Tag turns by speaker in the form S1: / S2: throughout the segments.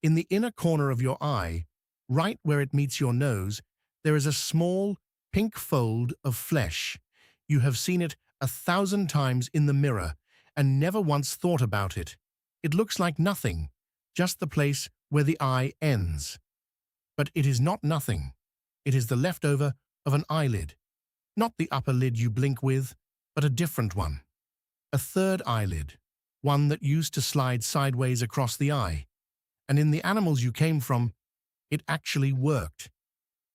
S1: In the inner corner of your eye, right where it meets your nose, there is a small, pink fold of flesh. You have seen it 1,000 times in the mirror and never once thought about it. It looks like nothing, just the place where the eye ends. But it is not nothing. It is the leftover of an eyelid. Not the upper lid you blink with, but a different one. A third eyelid, one that used to slide sideways across the eye. And in the animals you came from, it actually worked.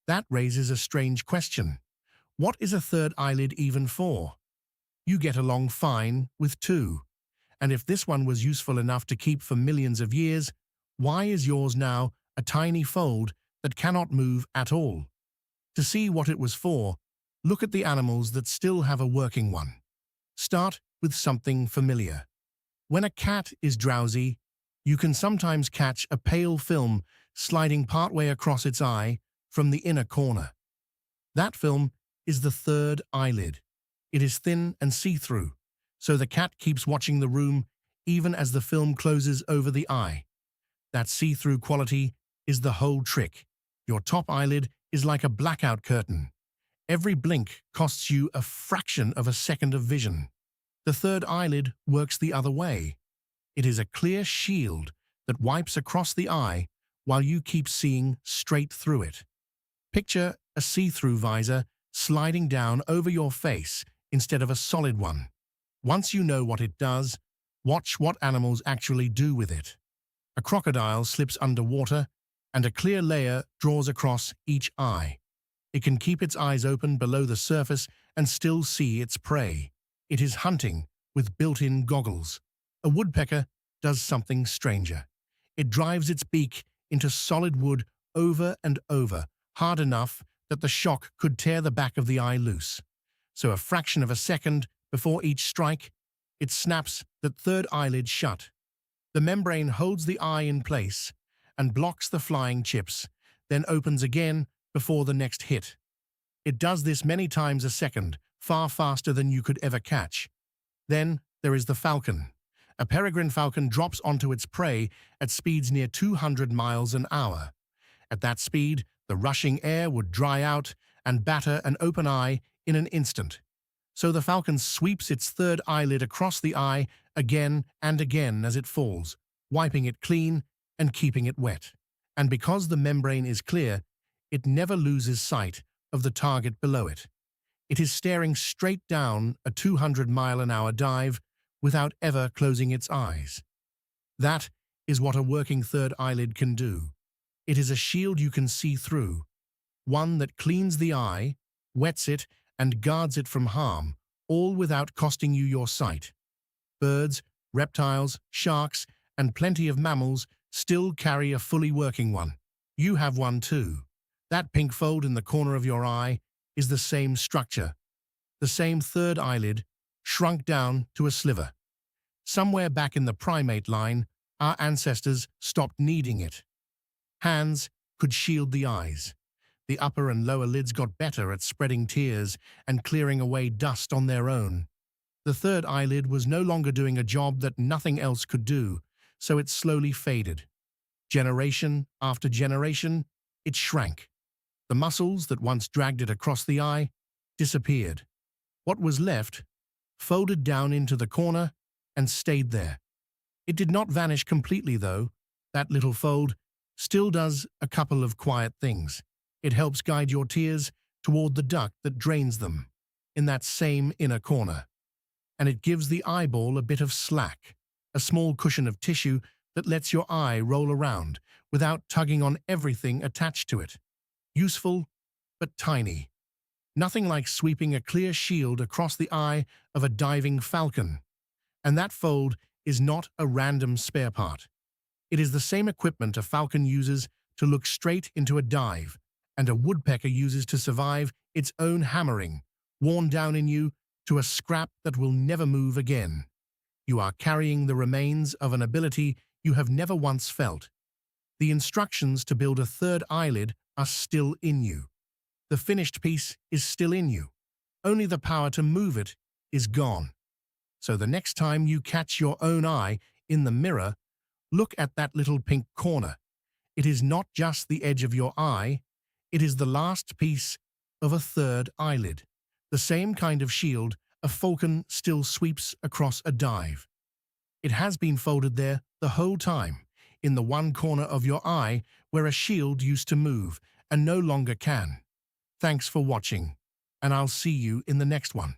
S1: That raises a strange question. What is a third eyelid even for? You get along fine with two. And if this one was useful enough to keep for millions of years, why is yours now a tiny fold that cannot move at all? To see what it was for, look at the animals that still have a working one. Start with something familiar. When a cat is drowsy, you can sometimes catch a pale film sliding partway across its eye from the inner corner. That film is the third eyelid. It is thin and see-through, so the cat keeps watching the room even as the film closes over the eye. That see-through quality is the whole trick. Your top eyelid is like a blackout curtain. Every blink costs you a fraction of a second of vision. The third eyelid works the other way. It is a clear shield that wipes across the eye while you keep seeing straight through it. Picture a see-through visor sliding down over your face instead of a solid one. Once you know what it does, watch what animals actually do with it. A crocodile slips underwater, and a clear layer draws across each eye. It can keep its eyes open below the surface and still see its prey. It is hunting with built-in goggles. A woodpecker does something stranger. It drives its beak into solid wood over and over, hard enough that the shock could tear the back of the eye loose. So a fraction of a second before each strike, it snaps that third eyelid shut. The membrane holds the eye in place and blocks the flying chips, then opens again before the next hit. It does this many times a second, far faster than you could ever catch. Then there is the falcon. A peregrine falcon drops onto its prey at speeds near 200 miles an hour. At that speed, the rushing air would dry out and batter an open eye in an instant. So the falcon sweeps its third eyelid across the eye again and again as it falls, wiping it clean and keeping it wet. And because the membrane is clear, it never loses sight of the target below it. It is staring straight down a 200-mile-an-hour dive without ever closing its eyes. That is what a working third eyelid can do. It is a shield you can see through, one that cleans the eye, wets it, and guards it from harm, all without costing you your sight. Birds, reptiles, sharks, and plenty of mammals still carry a fully working one. You have one too. That pink fold in the corner of your eye is the same structure, the same third eyelid, shrunk down to a sliver. Somewhere back in the primate line, our ancestors stopped needing it. Hands could shield the eyes. The upper and lower lids got better at spreading tears and clearing away dust on their own. The third eyelid was no longer doing a job that nothing else could do, so it slowly faded. Generation after generation, it shrank. The muscles that once dragged it across the eye disappeared. What was left folded down into the corner and stayed there. It did not vanish completely, though. That little fold still does a couple of quiet things. It helps guide your tears toward the duct that drains them, in that same inner corner. And it gives the eyeball a bit of slack, a small cushion of tissue that lets your eye roll around without tugging on everything attached to it. Useful, but tiny. Nothing like sweeping a clear shield across the eye of a diving falcon. And that fold is not a random spare part. It is the same equipment a falcon uses to look straight into a dive, and a woodpecker uses to survive its own hammering, worn down in you to a scrap that will never move again. You are carrying the remains of an ability you have never once felt. The instructions to build a third eyelid are still in you. The finished piece is still in you. Only the power to move it is gone. So the next time you catch your own eye in the mirror, look at that little pink corner. It is not just the edge of your eye, it is the last piece of a third eyelid, the same kind of shield a falcon still sweeps across a dive. It has been folded there the whole time, in the one corner of your eye where a shield used to move and no longer can. Thanks for watching, and I'll see you in the next one.